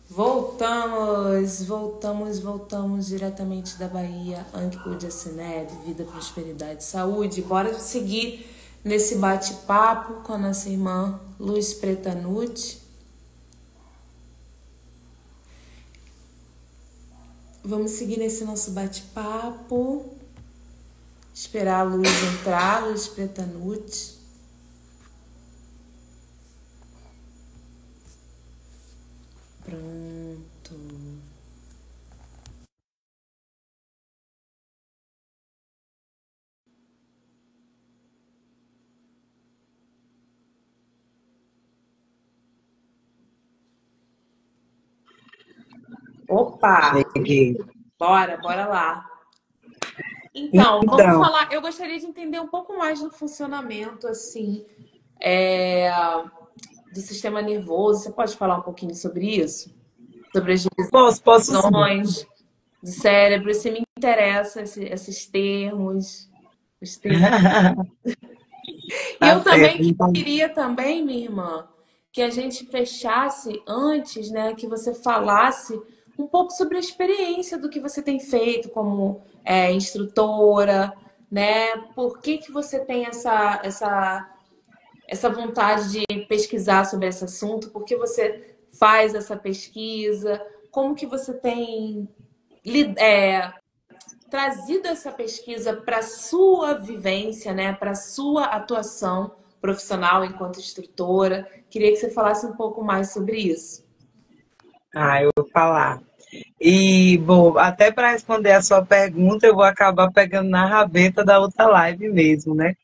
Voltamos diretamente da Bahia, Anquipúdia Cineb, vida, prosperidade, saúde. Bora seguir nesse bate-papo com a nossa irmã Luz Pretanucci. Vamos seguir nesse nosso bate-papo. Esperar a Luz entrar, Luz Pretanucci. Pronto. Opa! Cheguei. Bora lá. Então, vamos Então, falar. Eu gostaria de entender um pouco mais do funcionamento, assim, do sistema nervoso. Você pode falar um pouquinho sobre isso? Sobre as posso sim. divisões do cérebro? Se me interessa esses termos, os termos. E Tá eu também certo. Então, queria também, minha irmã, que a gente fechasse antes, né, que você falasse um pouco sobre a experiência do que você tem feito como instrutora, né? Por que você tem essa vontade de pesquisar sobre esse assunto? Por que você faz essa pesquisa? Como que você tem trazido essa pesquisa para sua vivência, né, para sua atuação profissional enquanto instrutora? Queria que você falasse um pouco mais sobre isso. eu vou falar. E, bom, até para responder a sua pergunta, eu vou acabar pegando na rabeta da outra live mesmo, né?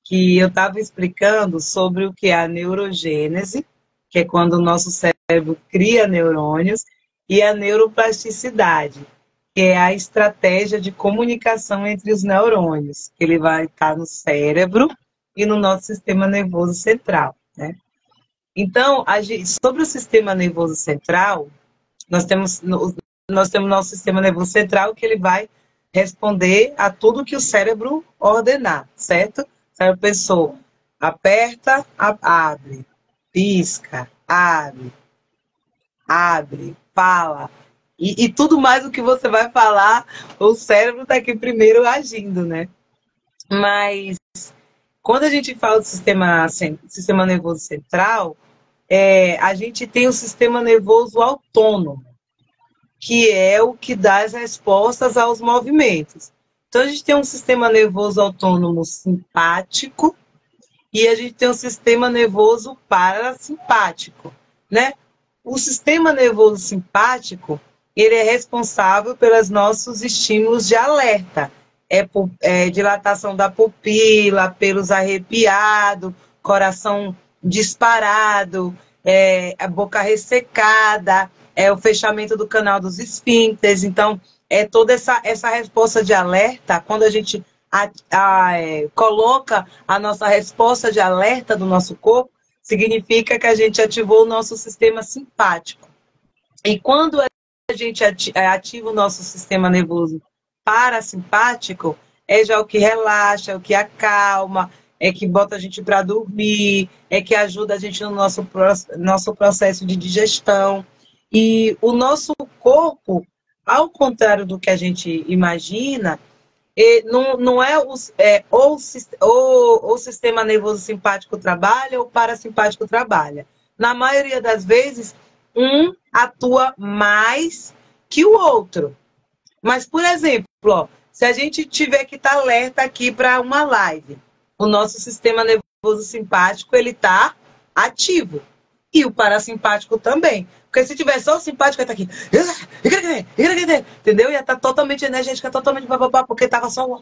Que eu estava explicando sobre o que é a neurogênese, que é quando o nosso cérebro cria neurônios, e a neuroplasticidade, que é a estratégia de comunicação entre os neurônios, que ele vai estar no cérebro e no nosso sistema nervoso central, né? Então, sobre o sistema nervoso central, nós temos, nós temos nosso sistema nervoso central que ele vai responder a tudo que o cérebro ordenar, certo? O cérebro pensou, aperta, abre, pisca, abre, fala. E tudo mais o que você vai falar, o cérebro está aqui primeiro agindo, né? Mas quando a gente fala do sistema nervoso central, a gente tem o sistema nervoso autônomo, que é o que dá as respostas aos movimentos. Então, a gente tem um sistema nervoso autônomo simpático e a gente tem um sistema nervoso parasimpático, né? O sistema nervoso simpático, ele é responsável pelos nossos estímulos de alerta. Dilatação da pupila, pelos arrepiados, coração disparado, a boca ressecada, o fechamento do canal dos esfíncteres. Então, toda essa resposta de alerta, quando a gente coloca a nossa resposta de alerta do nosso corpo, significa que a gente ativou o nosso sistema simpático. E quando a gente ativa o nosso sistema nervoso parasimpático, é já o que relaxa, é o que acalma, é que bota a gente para dormir, é que ajuda a gente no nosso processo de digestão. E o nosso corpo, ao contrário do que a gente imagina, não é, ou o sistema nervoso simpático trabalha ou o parasimpático trabalha. Na maioria das vezes, um atua mais que o outro. Mas, por exemplo, se a gente tiver que estar alerta aqui para uma live, o nosso sistema nervoso simpático ele está ativo. E o parasimpático também. Porque se tiver só o simpático, ele tá aqui. Entendeu? Ia estar totalmente energética, totalmente papapá, porque tava só.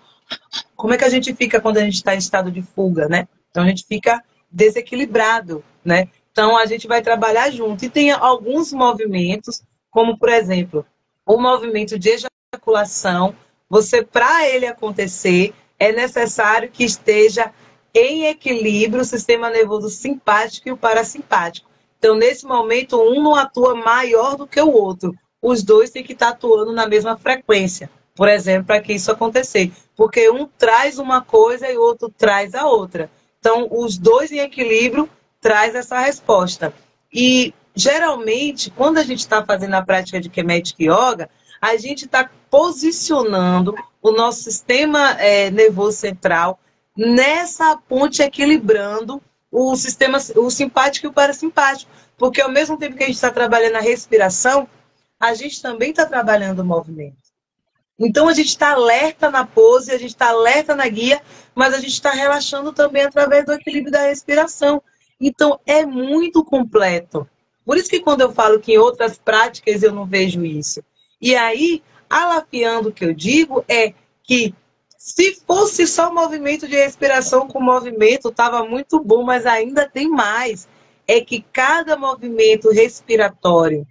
Como é que a gente fica quando a gente está em estado de fuga, né? Então a gente fica desequilibrado, né? Então a gente vai trabalhar junto. E tem alguns movimentos, como por exemplo, o movimento de ejaculação. Você, para ele acontecer, é necessário que esteja em equilíbrio o sistema nervoso simpático e o parasimpático. Então, nesse momento, um não atua maior do que o outro. Os dois têm que estar atuando na mesma frequência, por exemplo, para que isso acontecer. Porque um traz uma coisa e o outro traz a outra. Então, os dois em equilíbrio traz essa resposta. E geralmente, quando a gente está fazendo a prática de Kemetic Yoga, a gente está posicionando o nosso sistema nervoso central nessa ponte, equilibrando o sistema, o simpático e o parasimpático. Porque ao mesmo tempo que a gente está trabalhando a respiração, a gente também está trabalhando o movimento. Então a gente está alerta na pose, a gente está alerta na guia, mas a gente está relaxando também através do equilíbrio da respiração. Então é muito completo. Por isso que quando eu falo que em outras práticas eu não vejo isso. E aí, alafiando o que eu digo é que se fosse só movimento de respiração com movimento, estava muito bom, mas ainda tem mais. É que cada movimento respiratório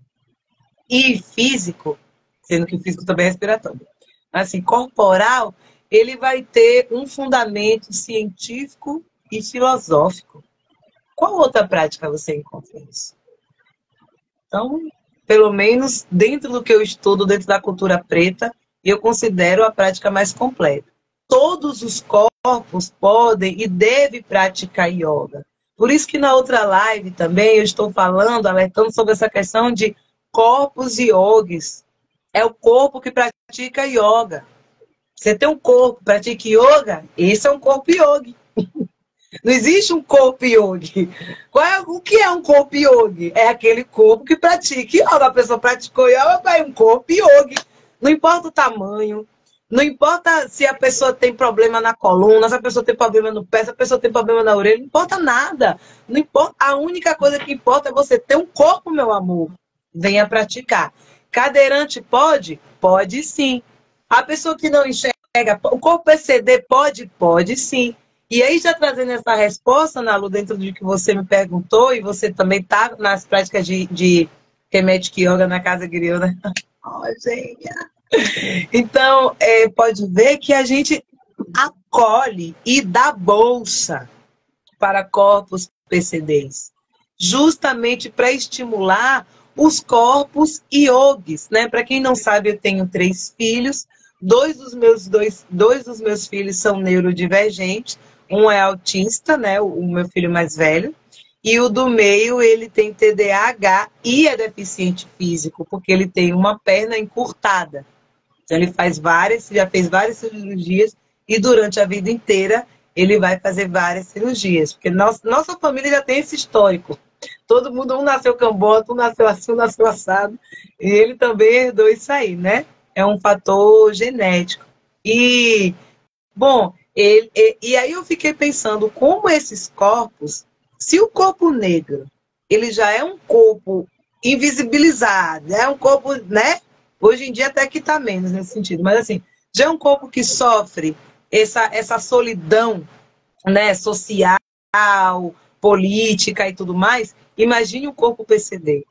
e físico, sendo que o físico também é respiratório, assim, corporal, ele vai ter um fundamento científico e filosófico. Qual outra prática você encontra isso? Então, pelo menos dentro do que eu estudo, dentro da cultura preta, eu considero a prática mais completa. Todos os corpos podem e devem praticar yoga. Por isso que na outra live também eu estou falando, alertando sobre essa questão de corpos yogis. É o corpo que pratica yoga. Você tem um corpo que pratica yoga, esse é um corpo yogi. Não existe um corpo yogi. O que é um corpo yogi? É aquele corpo que pratica yoga. A pessoa praticou yoga, é um corpo yogi. Não importa o tamanho, não importa se a pessoa tem problema na coluna, se a pessoa tem problema no pé, se a pessoa tem problema na orelha, não importa nada. Não importa. A única coisa que importa é você ter um corpo, meu amor. Venha praticar. Cadeirante pode? Pode sim. A pessoa que não enxerga, o corpo PCD pode? Pode sim. E aí, já trazendo essa resposta, Nalu, dentro do que você me perguntou, e você também está nas práticas de Kemetic Yoga na Casa Griot. Oh, gênia! Então, pode ver que a gente acolhe e dá bolsa para corpos PCDs, justamente para estimular os corpos yogis, né? Para quem não sabe, eu tenho 3 filhos, dois dos meus filhos são neurodivergentes, um é autista, né? O meu filho mais velho, e o do meio, ele tem TDAH e é deficiente físico, porque ele tem uma perna encurtada. Então ele já fez várias cirurgias, e durante a vida inteira ele vai fazer várias cirurgias, porque nossa família já tem esse histórico. Todo mundo, um nasceu cambota, um nasceu assim, um nasceu assado. E ele também herdou isso aí, né? É um fator genético. E, bom, e aí eu fiquei pensando como esses corpos, se o corpo negro, ele já é um corpo invisibilizado, é um corpo, né? Hoje em dia até que está menos nesse sentido, mas assim, já é um corpo que sofre essa solidão, né, social, política e tudo mais, imagine o corpo PCD.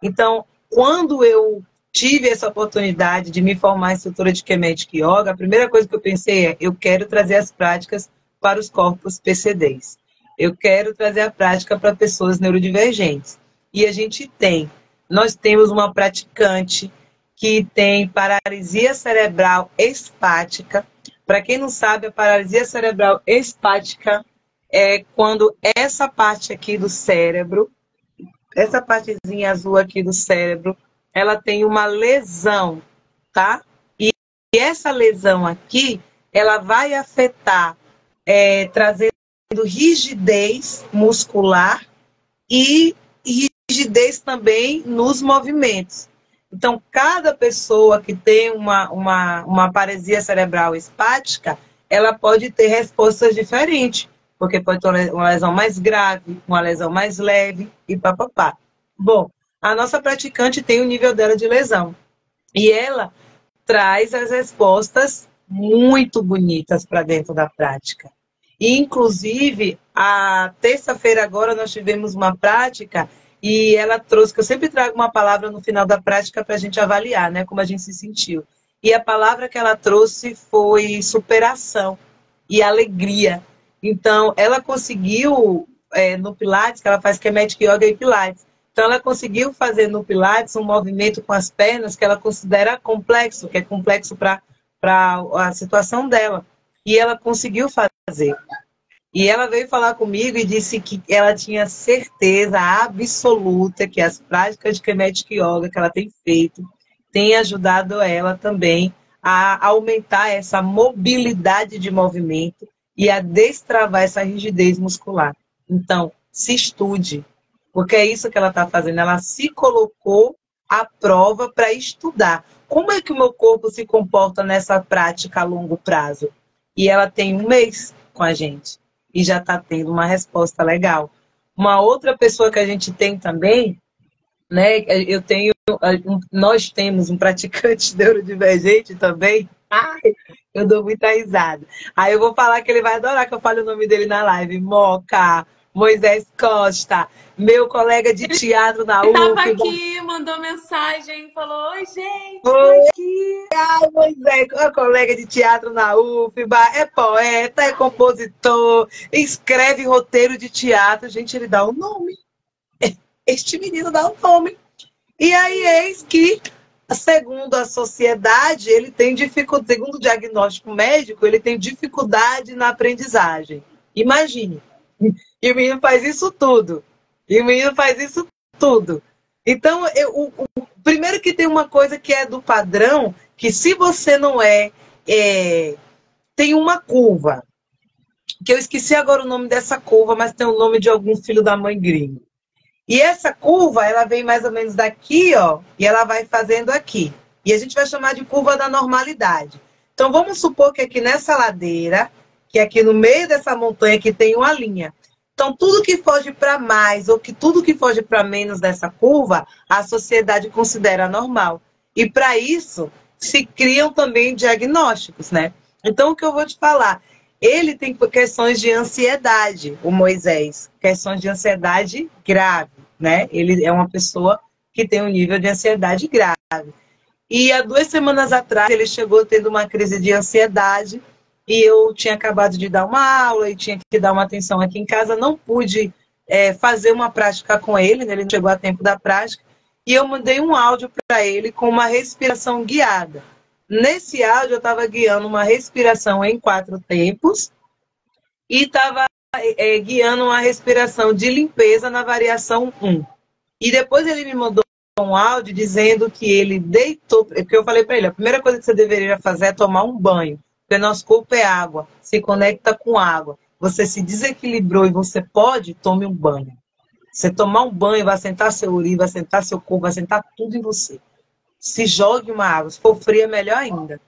Então, quando eu tive essa oportunidade de me formar em instrutora de Kemetic Yoga, a primeira coisa que eu pensei é, eu quero trazer as práticas para os corpos PCDs. Eu quero trazer a prática para pessoas neurodivergentes. E nós temos uma praticante que tem paralisia cerebral espática. Para quem não sabe, a paralisia cerebral espática é quando essa parte aqui do cérebro, essa partezinha azul aqui do cérebro, ela tem uma lesão, tá? E essa lesão aqui, ela vai afetar, trazendo rigidez muscular e rigidez também nos movimentos. Então, cada pessoa que tem uma paralisia cerebral espática, ela pode ter respostas diferentes, porque pode ter uma lesão mais grave, uma lesão mais leve e papapá. Bom, a nossa praticante tem o nível dela de lesão. E ela traz as respostas muito bonitas para dentro da prática. E, inclusive, a terça-feira agora nós tivemos uma prática e ela trouxe, que eu sempre trago uma palavra no final da prática para a gente avaliar, né, como a gente se sentiu. E a palavra que ela trouxe foi superação e alegria. Então, ela conseguiu, no Pilates, que ela faz Kemetic Yoga e Pilates, então ela conseguiu fazer no Pilates um movimento com as pernas que ela considera complexo, que é complexo para a situação dela. E ela conseguiu fazer. E ela veio falar comigo e disse que ela tinha certeza absoluta que as práticas de Kemetic Yoga que ela tem feito têm ajudado ela também a aumentar essa mobilidade de movimento e a destravar essa rigidez muscular. Então, se estude, porque é isso que ela está fazendo. Ela se colocou à prova para estudar. Como é que o meu corpo se comporta nessa prática a longo prazo? E ela tem 1 mês com a gente e já está tendo uma resposta legal. Uma outra pessoa que a gente tem também, né? Nós temos um praticante neurodivergente também. Ai, eu dou muita risada. Aí eu vou falar que ele vai adorar que eu fale o nome dele na live. Moca, Moisés Costa, meu colega de teatro na Ele tava UF. aqui, mandou mensagem, falou: Oi, gente, tô aqui. Moisés, uma colega de teatro na UFBA, é poeta, é compositor, escreve roteiro de teatro. Gente, ele dá o nome. Este menino dá o nome. E aí, eis que, segundo a sociedade, ele tem dificuldade, segundo o diagnóstico médico, ele tem dificuldade na aprendizagem. Imagine. E o menino faz isso tudo. E o menino faz isso tudo. Então, primeiro que tem uma coisa que é do padrão, que se você não tem uma curva, que eu esqueci agora o nome dessa curva, mas tem o nome de algum filho da mãe gringo. E essa curva, ela vem mais ou menos daqui, ó, e ela vai fazendo aqui. E a gente vai chamar de curva da normalidade. Então, vamos supor que aqui nessa ladeira, que aqui no meio dessa montanha que tem uma linha. Então, tudo que foge para mais ou que tudo que foge para menos dessa curva, a sociedade considera normal. E para isso, se criam também diagnósticos, né? Então, o que eu vou te falar? Ele tem questões de ansiedade, o Moisés, questões de ansiedade grave, né? Ele é uma pessoa que tem um nível de ansiedade grave. E há 2 semanas atrás ele chegou tendo uma crise de ansiedade e eu tinha acabado de dar uma aula e tinha que dar uma atenção aqui em casa, não pude fazer uma prática com ele, né? Ele não chegou a tempo da prática, e eu mandei um áudio para ele com uma respiração guiada. Nesse áudio eu estava guiando uma respiração em 4 tempos e estava guiando uma respiração de limpeza na variação 1. E depois ele me mandou um áudio dizendo que ele deitou, porque eu falei para ele, a primeira coisa que você deveria fazer é tomar um banho, porque nosso corpo é água, se conecta com água. Você se desequilibrou e você pode, tome um banho. Você tomar um banho, vai sentar seu urina, vai sentar seu corpo, vai sentar tudo em você. Se jogue uma água, se for fria, melhor ainda.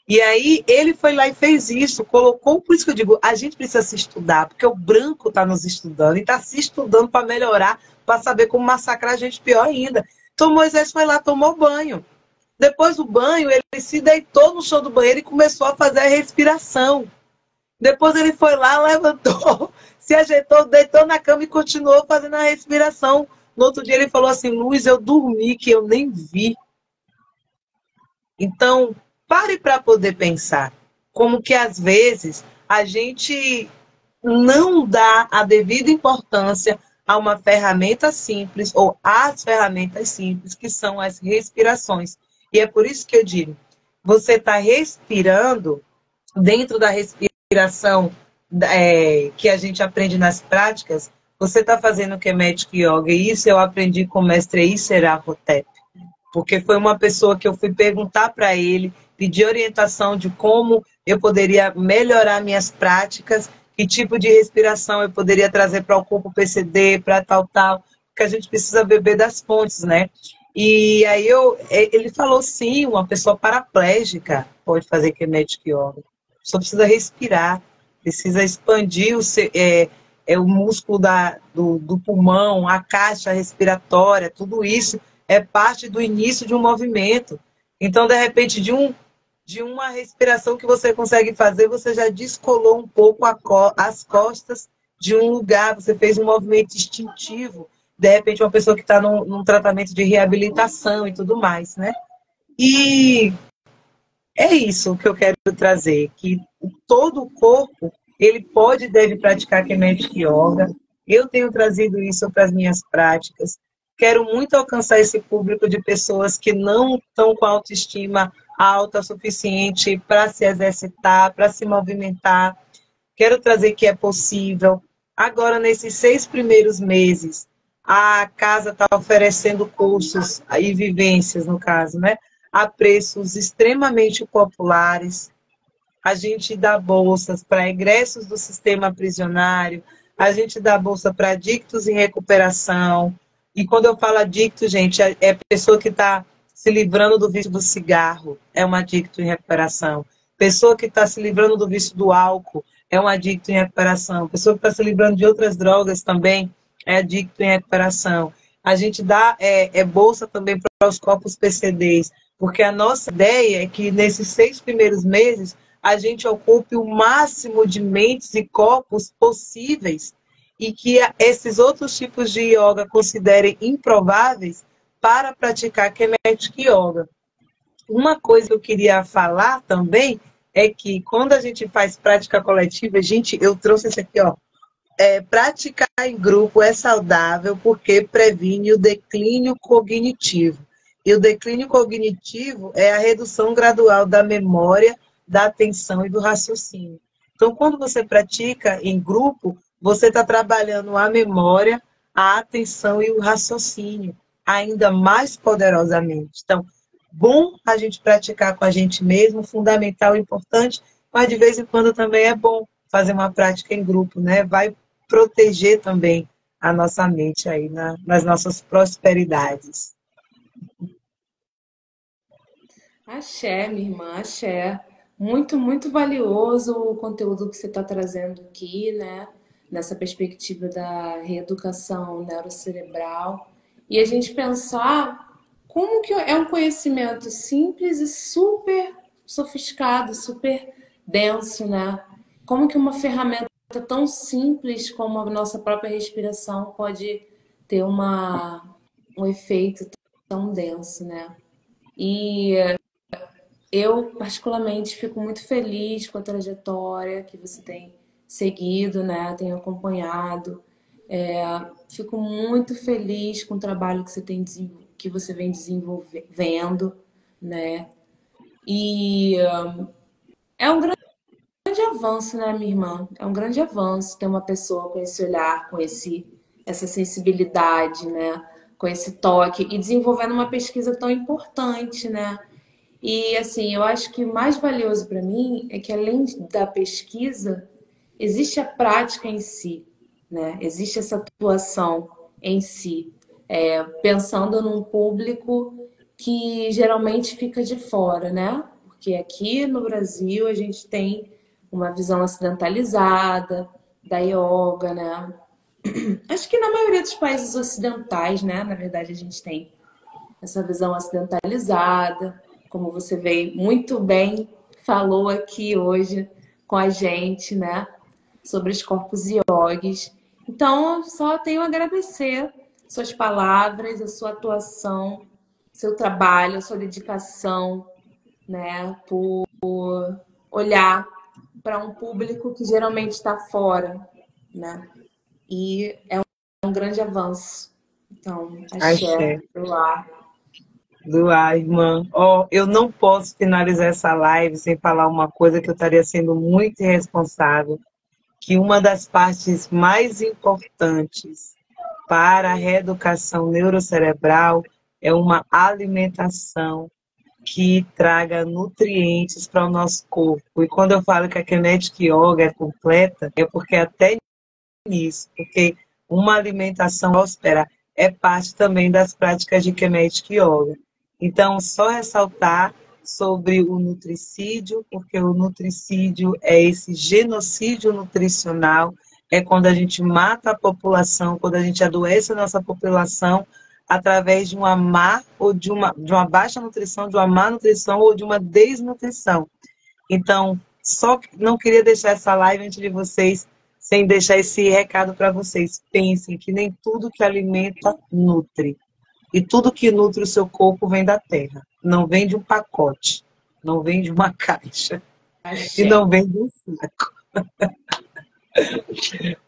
E aí ele foi lá e fez isso, colocou, por isso que eu digo, a gente precisa se estudar, porque o branco está nos estudando e está se estudando para melhorar, para saber como massacrar a gente pior ainda. Então Moisés foi lá, tomou banho. Depois do banho, ele se deitou no chão do banheiro e começou a fazer a respiração. Depois ele foi lá, levantou, se ajeitou, deitou na cama e continuou fazendo a respiração. No outro dia ele falou assim, Luiz, eu dormi que eu nem vi. Então, pare para poder pensar como que às vezes a gente não dá a devida importância a uma ferramenta simples ou às ferramentas simples que são as respirações. E é por isso que eu digo, você está respirando dentro da respiração que a gente aprende nas práticas, você está fazendo o Kemetic Yoga, e isso eu aprendi com o mestre Isera Hotep. Porque foi uma pessoa que eu fui perguntar para ele, pedir orientação de como eu poderia melhorar minhas práticas, que tipo de respiração eu poderia trazer para o corpo PCD, para tal, porque a gente precisa beber das fontes, né? E aí ele falou, sim, uma pessoa paraplégica pode fazer Kemetic Yoga. Só precisa respirar, precisa expandir o músculo do pulmão, a caixa respiratória, tudo isso é parte do início de um movimento. Então, de repente, de uma respiração que você consegue fazer, você já descolou um pouco as costas de um lugar, você fez um movimento instintivo. De repente, uma pessoa que está num tratamento de reabilitação e tudo mais, né? E é isso que eu quero trazer, que todo o corpo, ele pode e deve praticar Kemetic Yoga. Eu tenho trazido isso para as minhas práticas. Quero muito alcançar esse público de pessoas que não estão com autoestima alta o suficiente para se exercitar, para se movimentar. quero trazer que é possível. Agora, nesses 6 primeiros meses, a casa está oferecendo cursos e vivências, no caso, né? A preços extremamente populares. A gente dá bolsas para egressos do sistema prisionário, a gente dá bolsa para adictos em recuperação. E quando eu falo adicto, gente, é pessoa que está se livrando do vício do cigarro, é um adicto em recuperação. Pessoa que está se livrando do vício do álcool, é um adicto em recuperação. Pessoa que está se livrando de outras drogas também, é adicto em recuperação. A gente dá bolsa também para os corpos PCDs, porque a nossa ideia é que nesses 6 primeiros meses a gente ocupe o máximo de mentes e corpos possíveis e que esses outros tipos de yoga considerem improváveis para praticar Kemetic Yoga. Uma coisa que eu queria falar também é que quando a gente faz prática coletiva, gente, eu trouxe esse aqui, ó. Praticar em grupo é saudável porque previne o declínio cognitivo. E o declínio cognitivo é a redução gradual da memória, da atenção e do raciocínio. Então, quando você pratica em grupo, você está trabalhando a memória, a atenção e o raciocínio ainda mais poderosamente. Então, bom a gente praticar com a gente mesmo, fundamental e importante, mas de vez em quando também é bom fazer uma prática em grupo, né? Vai proteger também a nossa mente aí nas nossas prosperidades. Axé, minha irmã, axé. Muito, muito valioso o conteúdo que você está trazendo aqui, né? Nessa perspectiva da reeducação neurocerebral. E a gente pensar como que é um conhecimento simples e super sofisticado, super denso, né? Como que uma ferramenta tão simples como a nossa própria respiração pode ter um efeito tão denso, né? E eu, particularmente, fico muito feliz com a trajetória que você tem seguido, né? Tenho acompanhado. Fico muito feliz com o trabalho que que você vem desenvolvendo, né? E é um grande avanço, né, minha irmã? É um grande avanço ter uma pessoa com esse olhar, essa sensibilidade, né? Com esse toque e desenvolvendo uma pesquisa tão importante, né? E assim, eu acho que o mais valioso para mim é que além da pesquisa, existe a prática em si, né? Existe essa atuação em si, pensando num público que geralmente fica de fora, né? Porque aqui no Brasil a gente tem uma visão ocidentalizada da yoga, né? Acho que na maioria dos países ocidentais, né? Na verdade, a gente tem essa visão ocidentalizada, como você veio muito bem, falou aqui hoje com a gente, né? Sobre os corpos yogis. Então, só tenho a agradecer suas palavras, a sua atuação, seu trabalho, a sua dedicação, né? Por olhar para um público que geralmente está fora, né? E é um grande avanço. Então, Axé. axé, do ar. Doar, irmã. Ó, eu não posso finalizar essa live sem falar uma coisa que eu estaria sendo muito irresponsável, que uma das partes mais importantes para a reeducação neurocerebral é uma alimentação que traga nutrientes para o nosso corpo. E quando eu falo que a Kinetic Yoga é completa, é porque até nisso, porque uma alimentação próspera é parte também das práticas de Kinetic Yoga. Então, só ressaltar sobre o nutricídio, porque o nutricídio é esse genocídio nutricional, é quando a gente mata a população, quando a gente adoece a nossa população através de uma má ou de uma baixa nutrição, de uma má nutrição ou de uma desnutrição. Então, só não queria deixar essa live antes de vocês, sem deixar esse recado para vocês. Pensem que nem tudo que alimenta nutre. E tudo que nutre o seu corpo vem da terra. Não vem de um pacote, não vem de uma caixa. Axé. E não vem de um saco.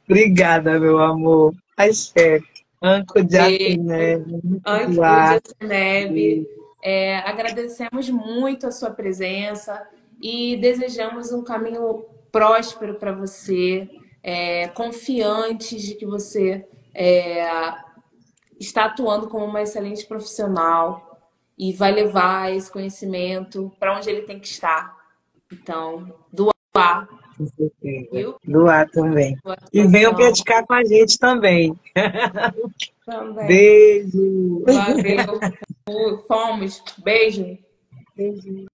Obrigada, meu amor. Axé. Anco de Atenebe. Antes do Neve, agradecemos muito a sua presença e desejamos um caminho próspero para você, confiantes de que você está atuando como uma excelente profissional e vai levar esse conhecimento para onde ele tem que estar. Então, doar, Com certeza. viu? Doar também. Boa E venham atuação praticar com a gente também. também. Beijo. Valeu. Fomos. Beijo. Beijo.